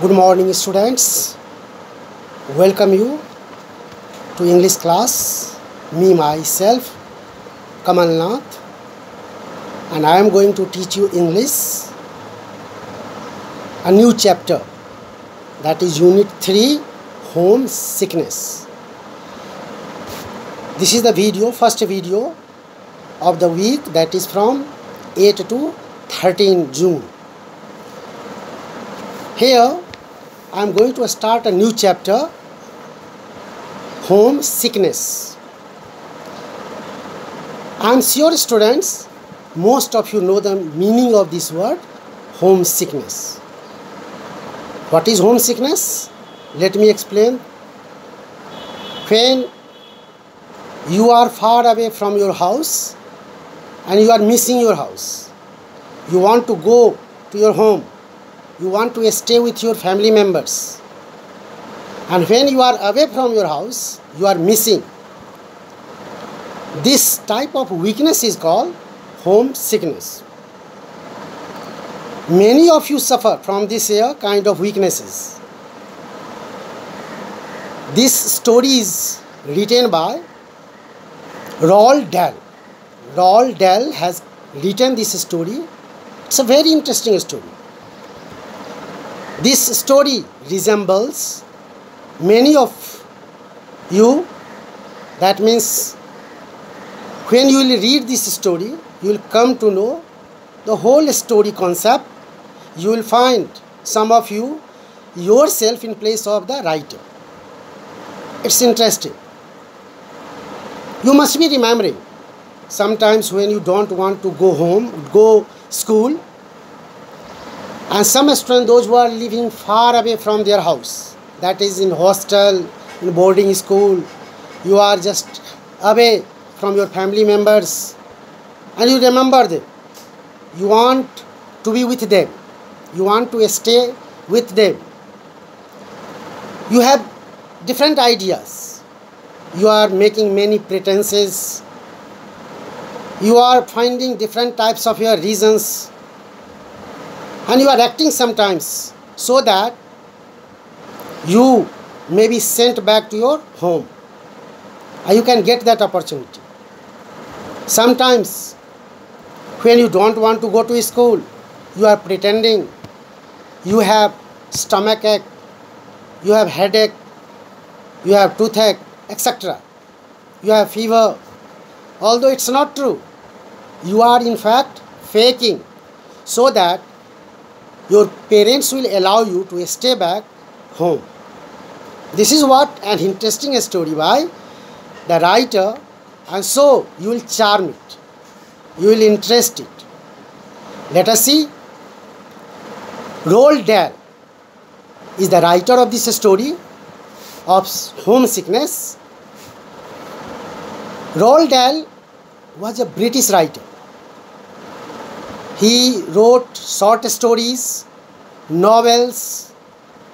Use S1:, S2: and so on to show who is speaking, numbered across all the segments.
S1: Good morning, students. Welcome you to English class. Me myself, Kamal Nath, and I am going to teach you English, a new chapter, that is Unit 3, Homesickness. This is the first video of the week, that is from 8 to 13 June. Here I am going to start a new chapter, Homesickness. I am sure, students, most of you know the meaning of this word, homesickness. What is homesickness? Let me explain. When you are far away from your house and you are missing your house, you want to go to your home, you want to stay with your family members, and when you are away from your house, you are missing. This type of weakness is called homesickness. Many of you suffer from this kind of weaknesses. This story is written by Roald Dahl. Roald Dahl has written this story. It's a very interesting story. This story resembles many of you. That means when you will read this story, you will come to know the whole story concept. You will find some of you yourself in place of the writer. It's interesting. You must be remembering, sometimes when you don't want to go home, go school, and some students, those who are living far away from their house, that is in hostel, in boarding school, you are just away from your family members, and you remember them. You want to be with them. You want to stay with them. You have different ideas. You are making many pretenses. You are finding different types of your reasons. And you are acting sometimes so that you may be sent back to your home. And you can get that opportunity. Sometimes when you don't want to go to school, you are pretending you have stomachache, you have headache, you have toothache, etc. You have fever. Although it's not true, you are in fact faking so that your parents will allow you to stay back home. This is what an interesting story by the writer, and so you will charm it. You will interest it. Let us see. Roald Dahl is the writer of this story of homesickness. Roald Dahl was a British writer. He wrote short stories, novels,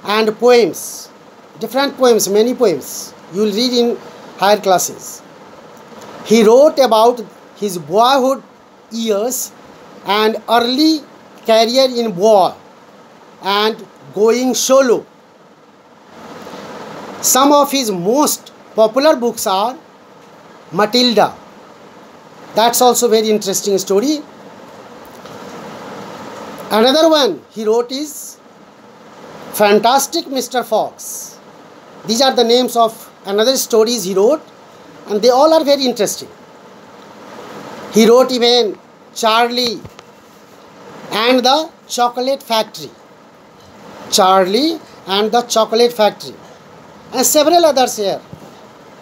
S1: and poems. Different poems, many poems. You will read in higher classes. He wrote about his boyhood years and early career in war and going solo. Some of his most popular books are Matilda. That's also very interesting story. Another one he wrote is Fantastic Mr. Fox. These are the names of another stories he wrote, and they all are very interesting. He wrote even Charlie and the Chocolate Factory. Charlie and the Chocolate Factory. And several others here.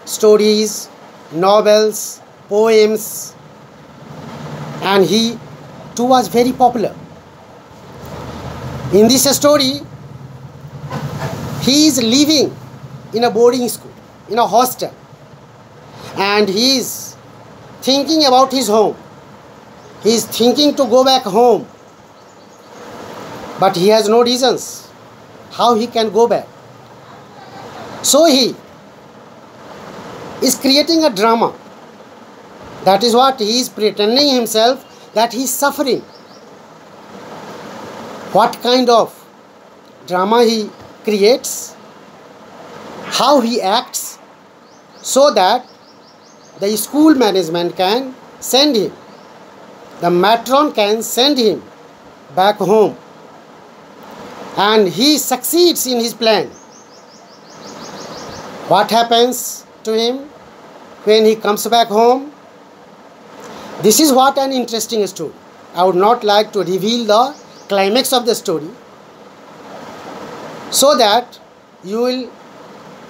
S1: Stories, novels, poems. And he too was very popular. In this story, he is living in a boarding school, in a hostel. And he is thinking about his home. He is thinking to go back home. But he has no reasons how he can go back. So he is creating a drama. That is what he is pretending himself that he is suffering. What kind of drama he creates, how he acts, so that the school management can send him, the matron can send him back home, and he succeeds in his plan. What happens to him when he comes back home? This is what an interesting story. I would not like to reveal the climax of the story, so that you will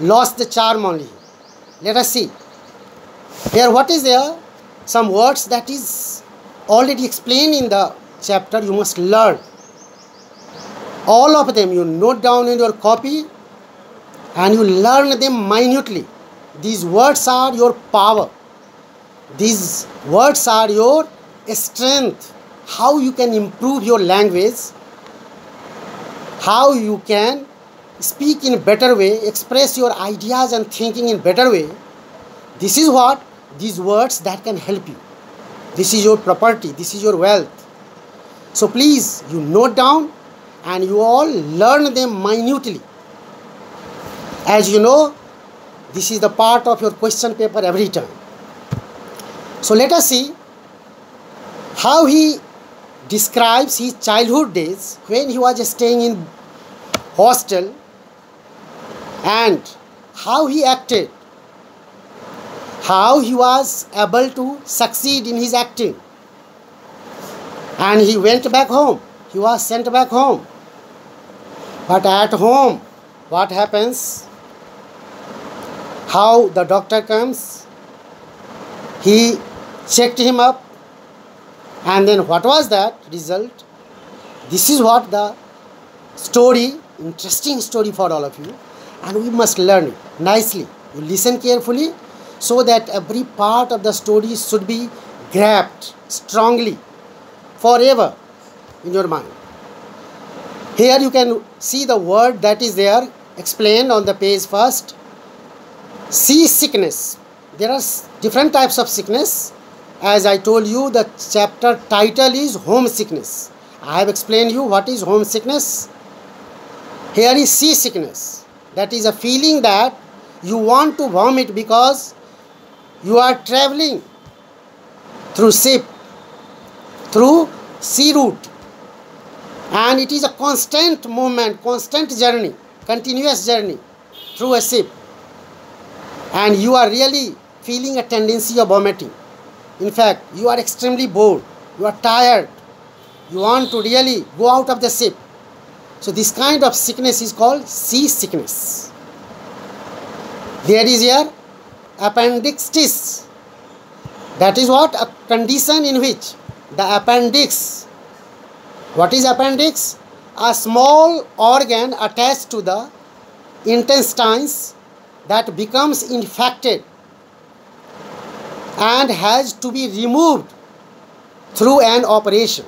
S1: lose the charm only. Let us see. Here what is there? Some words that is already explained in the chapter. You must learn. All of them you note down in your copy and you learn them minutely. These words are your power. These words are your strength. How you can improve your language, how you can speak in a better way, express your ideas and thinking in a better way. This is what these words that can help you. This is your property, this is your wealth. So please, you note down and you all learn them minutely. As you know, this is the part of your question paper every time. So let us see how he describes his childhood days when he was staying in hostel and how he acted, how he was able to succeed in his acting. And he went back home. He was sent back home. But at home, what happens? How the doctor comes, he checked him up, and then what was that result? This is what the story, interesting story for all of you, and we must learn it nicely. You listen carefully so that every part of the story should be grabbed strongly forever in your mind. Here you can see the word that is there explained on the page first. Seasickness. There are different types of sickness. As I told you, the chapter title is homesickness. I have explained you what is homesickness. Here is seasickness. That is a feeling that you want to vomit because you are traveling through ship, through sea route, and it is a constant movement, constant journey, continuous journey through a ship, and you are really feeling a tendency of vomiting. In fact, you are extremely bored, you are tired, you want to really go out of the ship. So this kind of sickness is called seasickness. There is here appendicitis. That is what? A condition in which the appendix. What is appendix? A small organ attached to the intestines that becomes infected and has to be removed through an operation.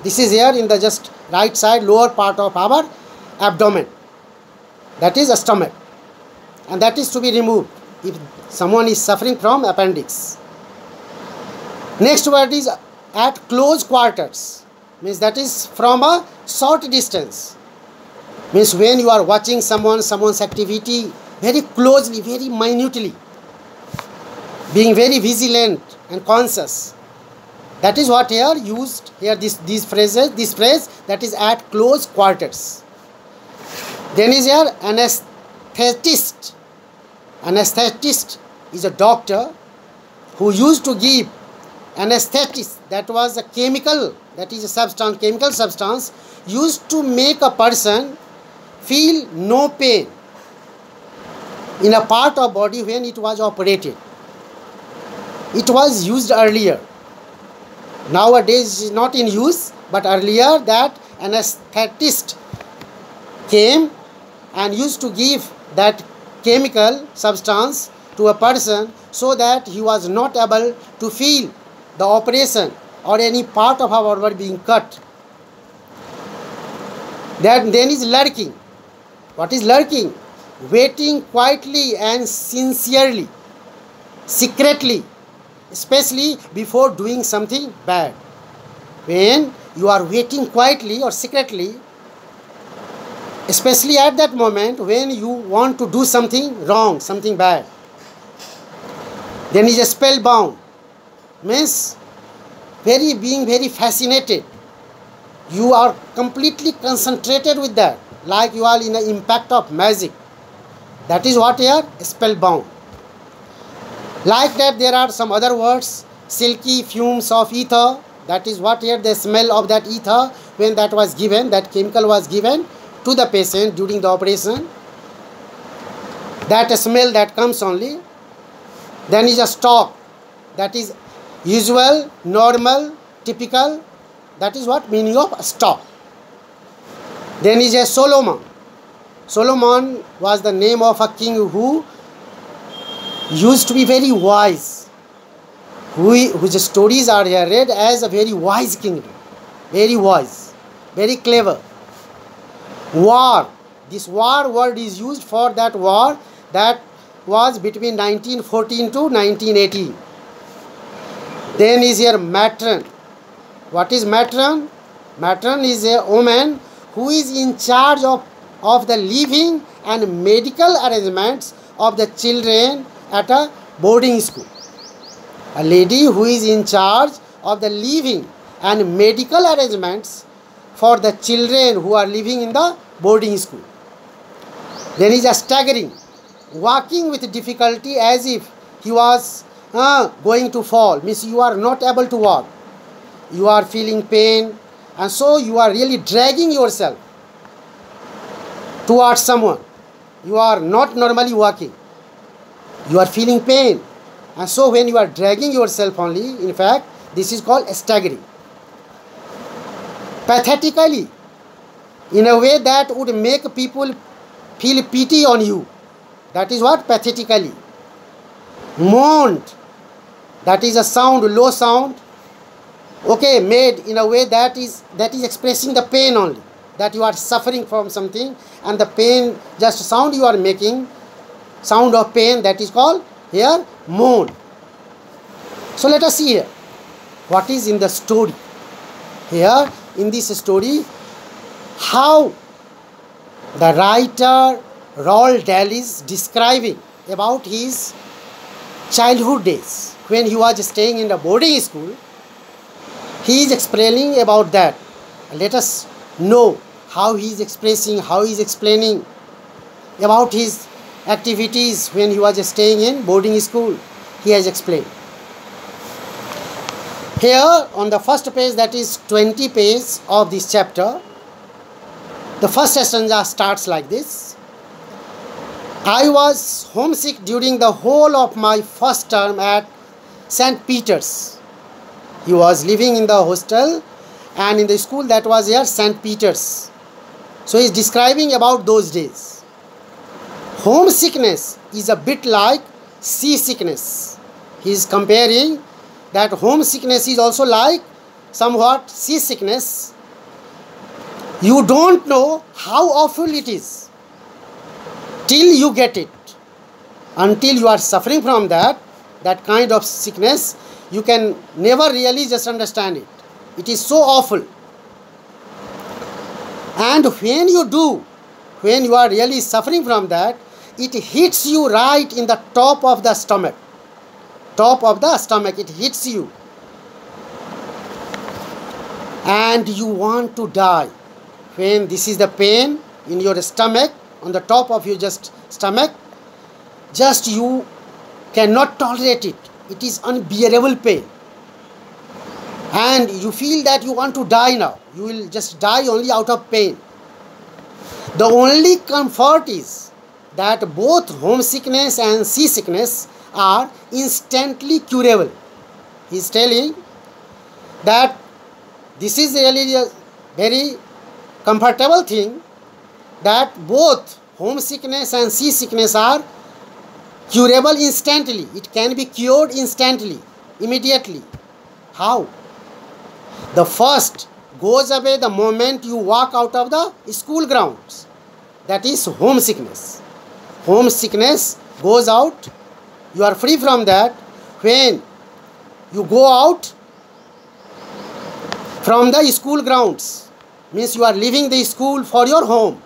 S1: This is here in the just right side lower part of our abdomen. That is a stomach, and that is to be removed if someone is suffering from appendix. Next word is at close quarters. Means that is from a short distance. Means when you are watching someone's activity very closely, very minutely, being very vigilant and conscious. That is what here used here, this phrase that is at close quarters. Then is here anesthetist. Anesthetist is a doctor who used to give anesthetic. That was a chemical, that is a substance, chemical substance used to make a person feel no pain in a part of body when it was operated. It was used earlier. Nowadays it is not in use, but earlier that anesthetist came and used to give that chemical substance to a person so that he was not able to feel the operation or any part of our body being cut. Then is lurking. What is lurking? Waiting quietly and sincerely, secretly, especially before doing something bad. When you are waiting quietly or secretly especially at that moment when you want to do something wrong, something bad. Then is a spellbound, means being very fascinated. You are completely concentrated with that, like you are in the impact of magic. That is what here spellbound. Like that, there are some other words, silky fumes of ether. That is what here the smell of that ether when that was given, that chemical was given to the patient during the operation. That smell that comes only. Then is a stock. That is usual, normal, typical. That is what meaning of stock. Then is a Solomon. Solomon was the name of a king who used to be very wise, whose stories are here read as a very wise kingdom, very wise, very clever. War. This war word is used for that war that was between 1914 to 1918. Then is here matron. What is matron? Matron is a woman who is in charge of the living and medical arrangements of the children at a boarding school. A lady who is in charge of the living and medical arrangements for the children who are living in the boarding school. Then is a staggering, walking with difficulty as if he was going to fall. Means you are not able to walk. You are feeling pain, and so you are really dragging yourself towards someone. You are not normally walking. You are feeling pain, and so when you are dragging yourself only, in fact, this is called staggering. Pathetically, in a way that would make people feel pity on you. That is what pathetically. Moaned. That is a sound, low sound. Okay, made in a way that is expressing the pain only. That you are suffering from something, and the pain, just sound you are making, sound of pain, that is called here moan. So let us see here what is in the story. Here in this story, how the writer Roald Dahl is describing about his childhood days when he was staying in the boarding school. He is explaining about that. Let us know how he is expressing, how he is explaining about his activities when he was staying in boarding school. He has explained. Here on the first page, that is 20 page of this chapter, the first stanza starts like this. I was homesick during the whole of my first term at St. Peter's. He was living in the hostel and in the school that was here, St. Peter's. So he is describing about those days. Homesickness is a bit like seasickness. He is comparing that homesickness is also like somewhat seasickness. You don't know how awful it is till you get it. Until you are suffering from that kind of sickness, you can never really just understand it. It is so awful. And when you do, when you are really suffering from that, it hits you right in the top of the stomach. Top of the stomach, it hits you. And you want to die. When this is the pain in your stomach, on the top of your just stomach, just you cannot tolerate it. It is unbearable pain. And you feel that you want to die now. You will just die only out of pain. The only comfort is that both homesickness and seasickness are instantly curable. He is telling that this is really a very comfortable thing, that both homesickness and seasickness are curable instantly. It can be cured instantly, immediately. How? The first goes away the moment you walk out of the school grounds. That is homesickness. Homesickness goes out. You are free from that when you go out from the school grounds. Means you are leaving the school for your home.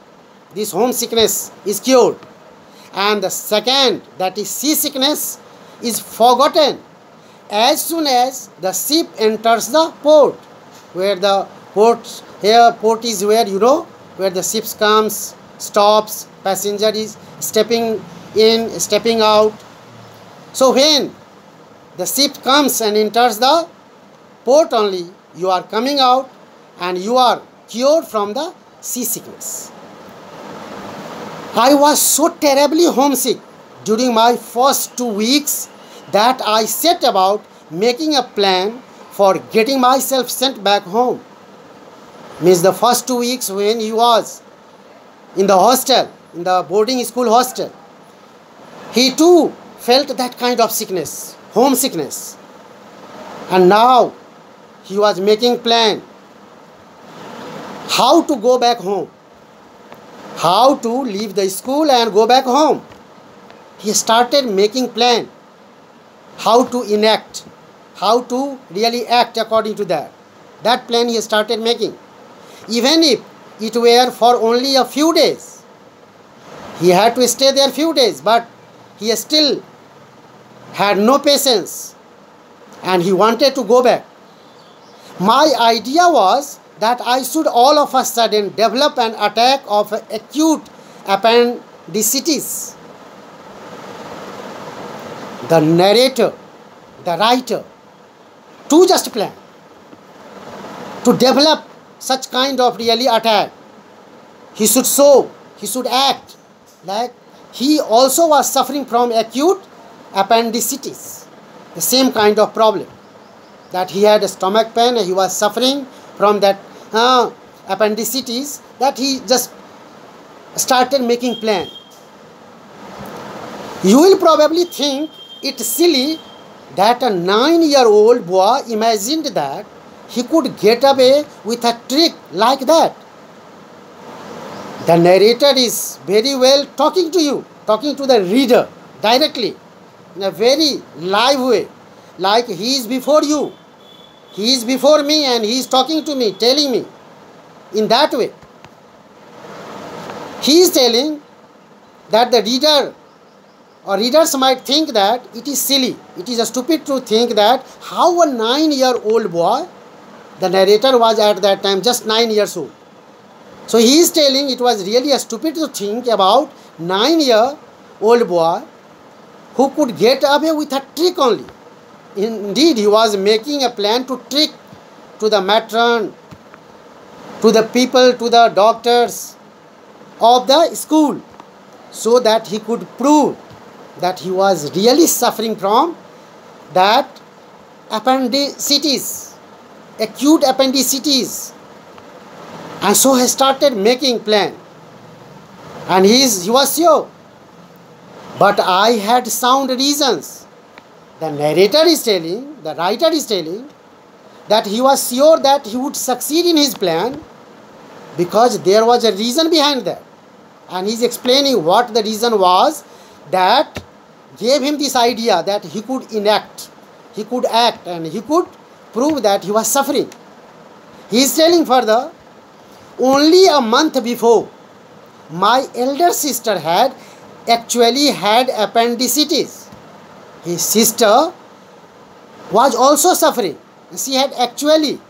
S1: this homesickness is cured. And the second, that is seasickness, is forgotten as soon as the ship enters the port. Where the port is where, where the ships comes, stops, passenger is stepping in, stepping out. So when the ship comes and enters the port only, you are coming out and you are cured from the seasickness. I was so terribly homesick during my first 2 weeks that I set about making a plan for getting myself sent back home. Means the first 2 weeks when he was in the hostel, in the boarding school hostel, he too felt that kind of sickness, homesickness. And now he was making plan how to go back home, how to leave the school and go back home. He started making plan how to enact, how to really act according to that. That plan he started making. Even if it were for only a few days, he had to stay there few days, but he still had no patience and he wanted to go back. My idea was that I should all of a sudden develop an attack of acute appendicitis. The narrator, the writer, to just plan to develop such kind of really attack. He should show, he should act like he also was suffering from acute appendicitis, the same kind of problem, that he had a stomach pain and he was suffering from that appendicitis, that he just started making plan. You will probably think it silly that a 9-year-old boy imagined that he could get away with a trick like that. The narrator is very well talking to you, talking to the reader directly in a very live way, like he is before you, he is before me and he is talking to me, telling me in that way. He is telling that the reader or readers might think that it is silly, it is stupid to think that how a 9-year-old boy, the narrator was at that time just 9 years old. So he is telling it was really stupid to think about 9-year-old boy who could get away with a trick only. Indeed, he was making a plan to trick to the matron, to the people, to the doctors of the school, so that he could prove that he was really suffering from that appendicitis, acute appendicitis. And so he started making plan. And he was sure. But I had sound reasons. The narrator is telling, the writer is telling, that he was sure that he would succeed in his plan because there was a reason behind that. And he is explaining what the reason was that gave him this idea that he could enact, he could act, and he could prove that he was suffering. He is telling further, only a month before, my elder sister had actually had appendicitis. His sister was also suffering. She had actually,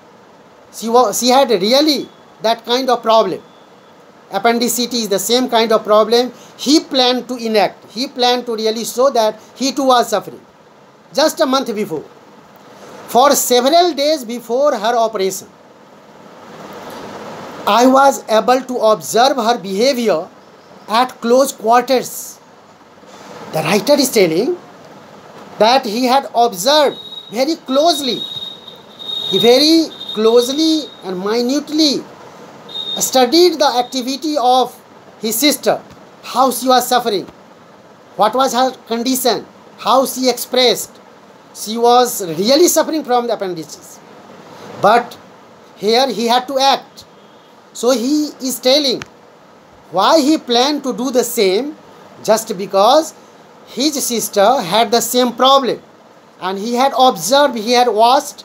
S1: she had really that kind of problem. Appendicitis is the same kind of problem. He planned to enact. He planned to really show that he too was suffering. Just a month before. For several days before her operation, I was able to observe her behavior at close quarters. The writer is telling that he had observed very closely. He very closely and minutely studied the activity of his sister, how she was suffering, what was her condition, how she expressed. She was really suffering from the appendicitis. But here he had to act. So he is telling why he planned to do the same, just because his sister had the same problem. And he had observed, he had watched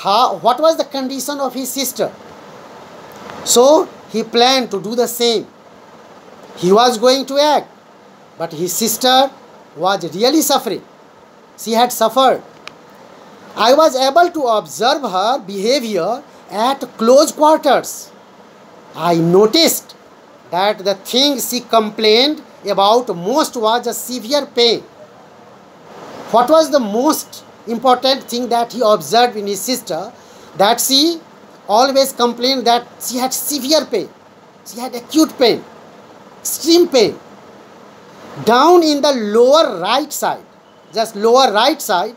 S1: what was the condition of his sister. So he planned to do the same. He was going to act, but his sister was really suffering. She had suffered. I was able to observe her behavior at close quarters. I noticed that the thing she complained about most was a severe pain. What was the most important thing that he observed in his sister? That she always complained that she had severe pain. She had acute pain, extreme pain. Down in the lower right side, just lower right side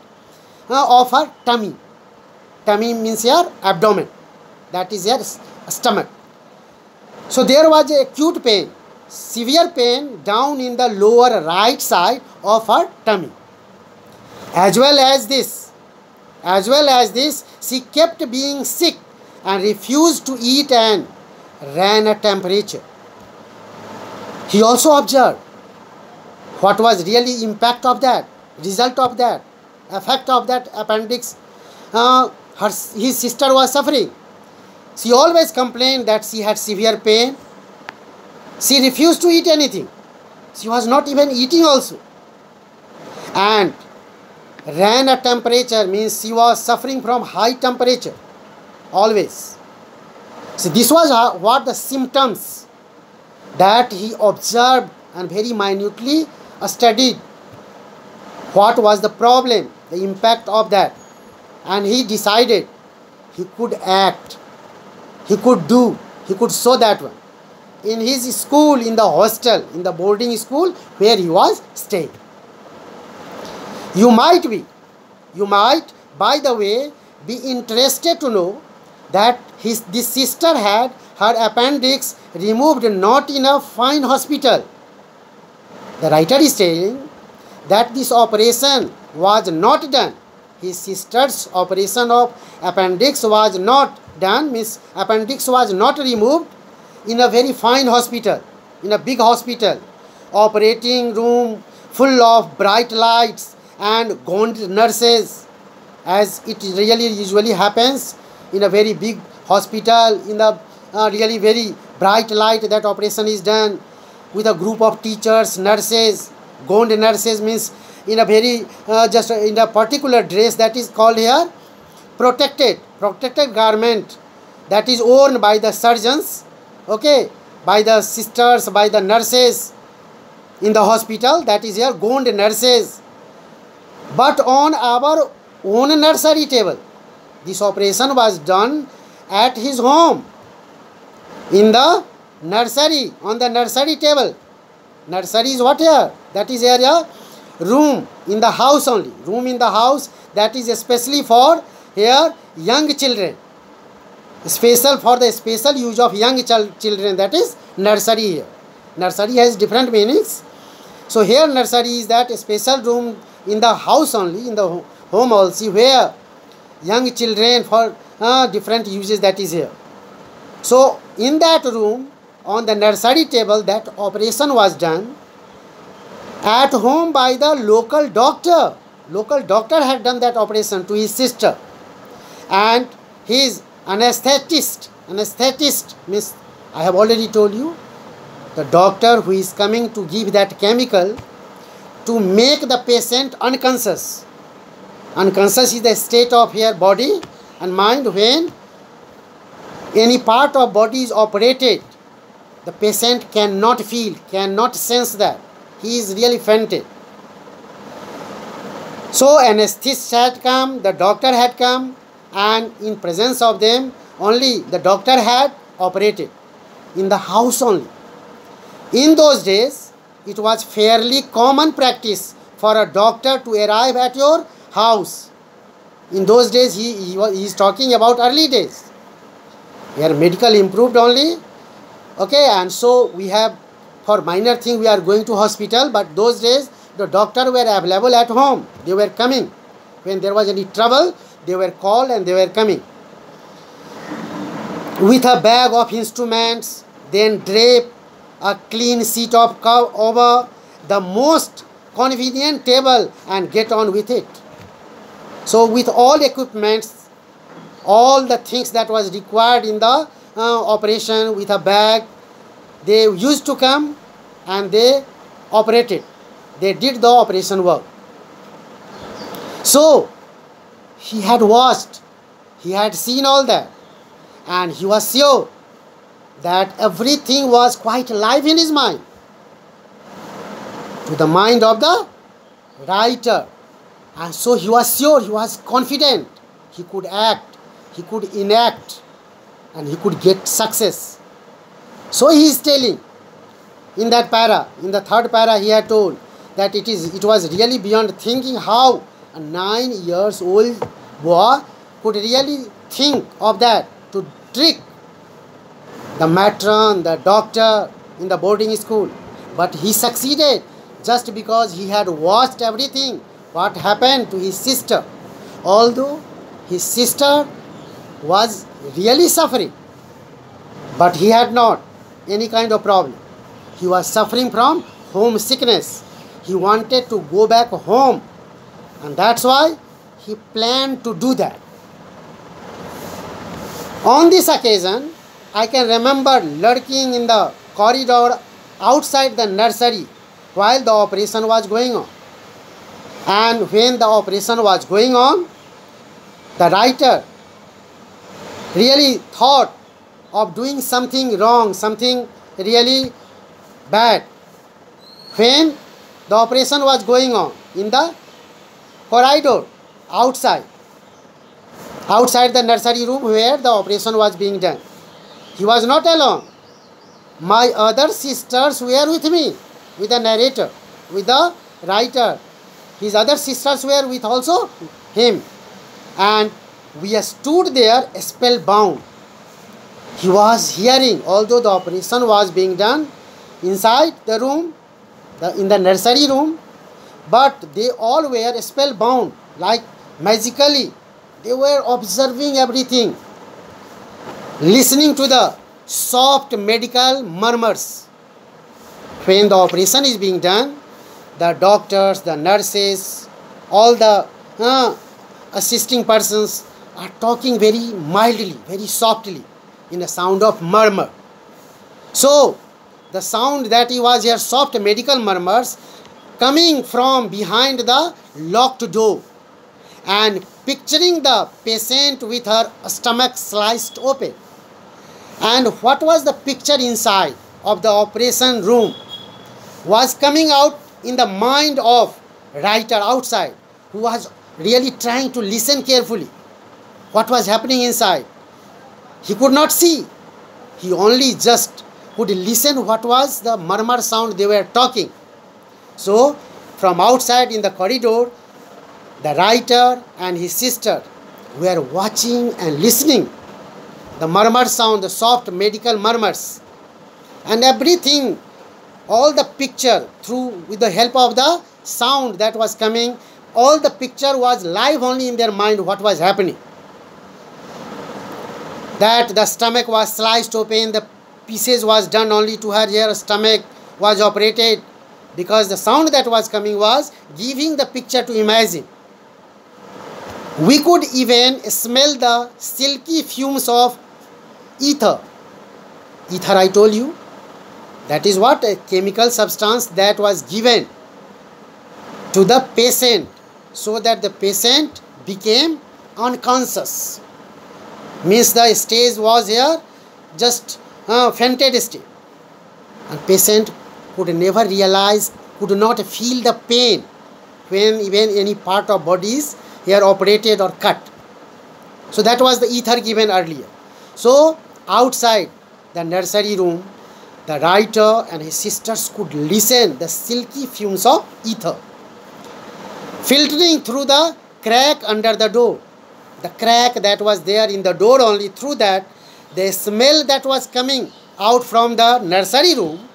S1: of her tummy. Tummy means here abdomen. That is your stomach. So there was acute pain, severe pain down in the lower right side of her tummy. As well as this, she kept being sick and refused to eat and ran a temperature. He also observed what was really impact of that, result of that, effect of that appendix. His sister was suffering. She always complained that she had severe pain. She refused to eat anything. She was not even eating also. And ran a temperature means she was suffering from high temperature always. So this was what the symptoms that he observed and very minutely studied. What was the problem, the impact of that, and he decided he could act, he could do, he could show that one in his school, in the hostel, in the boarding school where he was staying. You might, by the way, be interested to know that this sister had her appendix removed not in a fine hospital. The writer is saying that this operation was not done. His sister's operation of appendix was not done, means appendix was not removed in a very fine hospital, in a big hospital, operating room full of bright lights and gowned nurses, as it really usually happens in a very big hospital. In the really very bright light, that operation is done with a group of teachers, nurses. Gowned nurses means in a very just in a particular dress that is called here protected garment, that is worn by the surgeons, okay, by the sisters, by the nurses in the hospital, that is here gowned nurses. But on our own nursery table, this operation was done at his home, in the nursery, on the nursery table. Nursery is what here? That is here a room in the house only. Room in the house that is especially for here young children. Special for the special use of young children, that is nursery here. Nursery has different meanings. So here nursery is that special room in the house only, in the home also, where young children for different uses, that is here. So in that room, on the nursery table, that operation was done at home by the local doctor. Local doctor had done that operation to his sister, and his anesthetist means, I have already told you, the doctor who is coming to give that chemical to make the patient unconscious. Unconscious is the state of your body and mind when any part of body is operated. The patient cannot feel, cannot sense that. He is really fainted. So anesthetist had come, the doctor had come, and in presence of them only the doctor had operated, in the house only. In those days, it was fairly common practice for a doctor to arrive at your house. In those days, he is talking about early days. Here medical improved only. Okay, and so we have, for minor thing we are going to hospital, but those days the doctor were available at home. They were coming. When there was any trouble, they were called and they were coming. With a bag of instruments, then drape a clean sheet of cover over the most convenient table and get on with it. So with all equipments, all the things that was required in the operation, with a bag, they used to come and they operated. They did the operation work. So he had watched, he had seen all that, and he was sure that everything was quite alive in his mind, to the mind of the writer. And so he was sure, he was confident, he could act, he could enact, and he could get success. So he is telling in that para, in the third para, he had told that it was really beyond thinking how a 9-year-old boy could really think of that, to trick the matron, the doctor in the boarding school. But he succeeded just because he had watched everything, what happened to his sister. Although his sister was really suffering, but he had not any kind of problem. He was suffering from homesickness. He wanted to go back home, and that's why he planned to do that. On this occasion, I can remember lurking in the corridor outside the nursery while the operation was going on. And when the operation was going on, the writer really thought of doing something wrong, something really bad. When the operation was going on in the corridor outside the nursery room where the operation was being done, he was not alone. My other sisters were with me, with the narrator, with the writer. His other sisters were with also him. And we stood there spellbound. He was hearing, although the operation was being done inside the room, in the nursery room, but they all were spellbound, like magically. They were observing everything, listening to the soft medical murmurs. When the operation is being done, the doctors, the nurses, all the assisting persons are talking very mildly, very softly, in a sound of murmur. So the sound that he was here, soft medical murmurs, coming from behind the locked door, and picturing the patient with her stomach sliced open. And what was the picture inside of the operation room was coming out in the mind of writer outside, who was really trying to listen carefully what was happening inside. He could not see, he only just could listen what was the murmur sound they were talking. So from outside in the corridor, the writer and his sister were watching and listening the murmur sound, the soft medical murmurs, and everything, all the picture through, with the help of the sound that was coming, all the picture was live only in their mind what was happening. That the stomach was sliced open, the pieces was done only to her, her stomach was operated, because the sound that was coming was giving the picture to imagine. We could even smell the silky fumes of ether. Ether, I told you, that is what? A chemical substance that was given to the patient so that the patient became unconscious. Means the stage was here just fainted state. And patient could never realize, could not feel the pain when even any part of body is here operated or cut. So that was the ether given earlier. So outside the nursery room, the writer and his sisters could listen the silky fumes of ether filtering through the crack under the door. The crack that was there in the door, only through that, the smell that was coming out from the nursery room,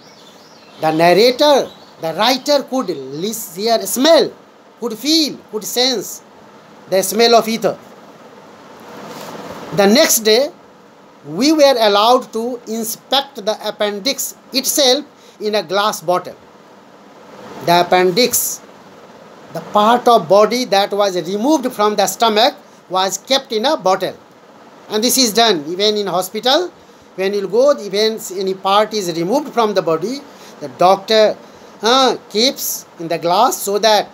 S1: the narrator, the writer could hear, smell, could feel, could sense the smell of ether. The next day, we were allowed to inspect the appendix itself in a glass bottle. The appendix, the part of body that was removed from the stomach, was kept in a bottle. And this is done even in hospital. When you go, even any part is removed from the body, the doctor keeps in the glass so that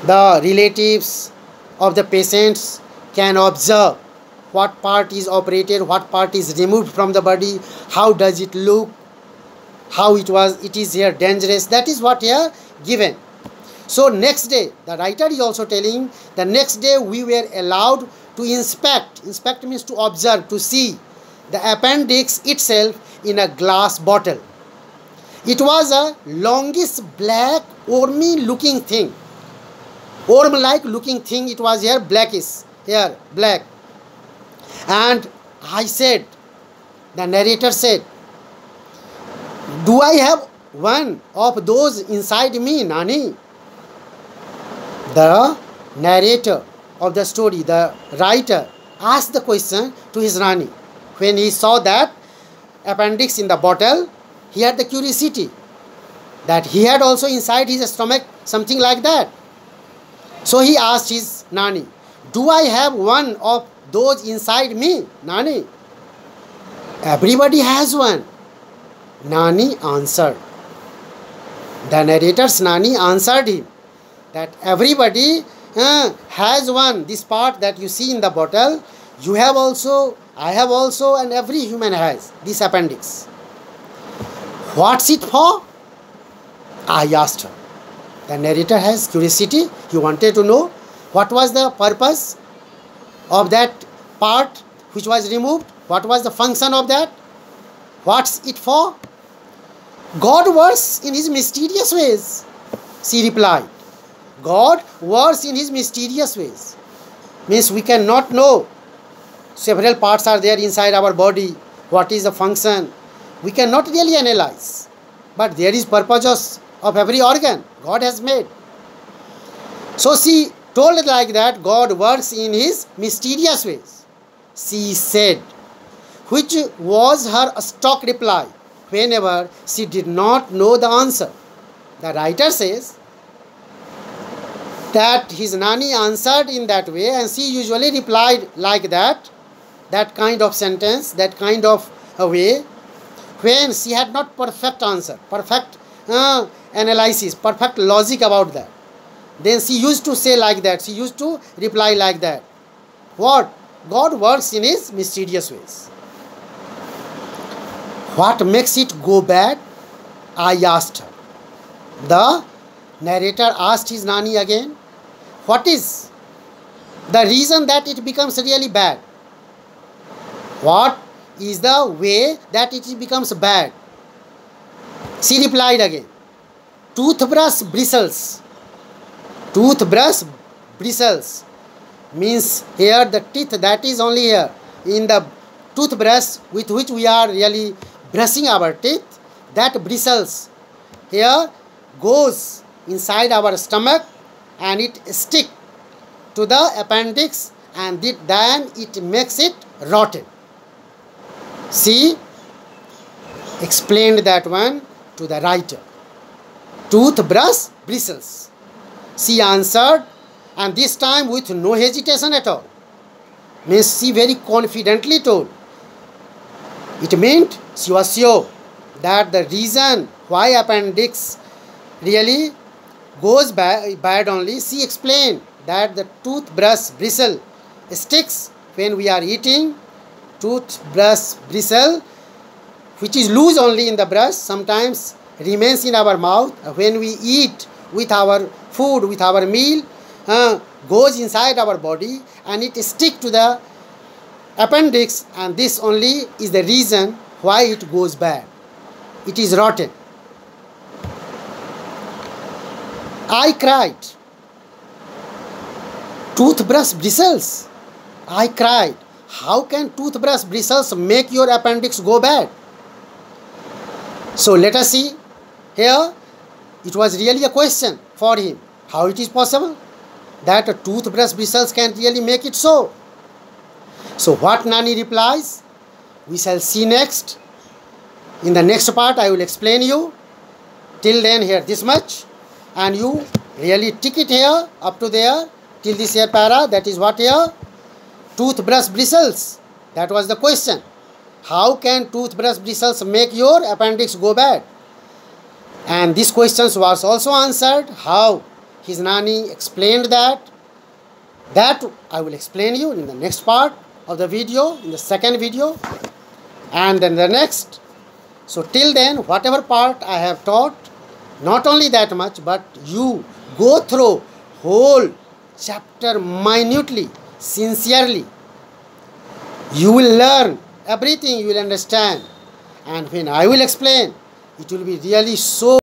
S1: the relatives of the patients can observe what part is operated, what part is removed from the body, how does it look, how it is here dangerous. That is what here given. So next day, the writer is also telling, the next day we were allowed to inspect. Inspect means to observe, to see the appendix itself in a glass bottle. It was a longish black wormy looking thing. Worm like looking thing, it was here blackish, here black. And I said, the narrator said, do I have one of those inside me, Nani? The narrator of the story, the writer, asked the question to his Rani. When he saw that appendix in the bottle, he had the curiosity that he had also inside his stomach something like that. So he asked his Nani, do I have one of those inside me, Nani? Everybody has one. Nani answered. The narrator's Nani answered him that everybody has one. This part that you see in the bottle, you have also, I have also, and every human has this appendix. What's it for? I asked her. The narrator has curiosity. He wanted to know what was the purpose of that part which was removed. What was the function of that? What's it for? God works in his mysterious ways, she replied. God works in his mysterious ways. Means we cannot know. Several parts are there inside our body. What is the function? We cannot really analyze. But there is purposes of every organ God has made. So she told like that, God works in his mysterious ways. She said, which was her stock reply whenever she did not know the answer. The writer says that his Nani answered in that way, and she usually replied like that kind of sentence, that kind of a way, when she had not perfect answer, perfect analysis, perfect logic about that. Then she used to say like that, she used to reply like that. What? God works in his mysterious ways. What makes it go bad? I asked her. The narrator asked his Nani again, what is the reason that it becomes really bad? What is the way that it becomes bad? She replied again, toothbrush bristles. Toothbrush bristles means here the teeth that is only here in the toothbrush with which we are really brushing our teeth, that bristles here goes inside our stomach and it stick to the appendix, and then it makes it rotten. She explained that one to the writer. Toothbrush bristles. She answered, and this time with no hesitation at all. Means she very confidently told. It meant she was sure that the reason why appendix really goes bad only, she explained that the toothbrush bristle sticks when we are eating. Toothbrush bristle, which is loose only in the brush, sometimes remains in our mouth. When we eat with our food, with our meal, goes inside our body and it sticks to the appendix, and this only is the reason why it goes bad. It is rotten. I cried. Toothbrush bristles. I cried. How can toothbrush bristles make your appendix go bad? So let us see. Here, it was really a question for him. How it is possible that a toothbrush bristles can really make it so? So what Nani replies, we shall see next. In the next part, I will explain you. Till then, here this much. And you really tick it here, up to there, till this here para. That is what here? Toothbrush bristles. That was the question. How can toothbrush bristles make your appendix go bad? And these questions was also answered, how his Nani explained that. That I will explain you in the next part of the video, in the second video, and then the next. So till then, whatever part I have taught, not only that much, but you go through whole chapter minutely, sincerely. You will learn everything, you will understand. And when I will explain, it will be really so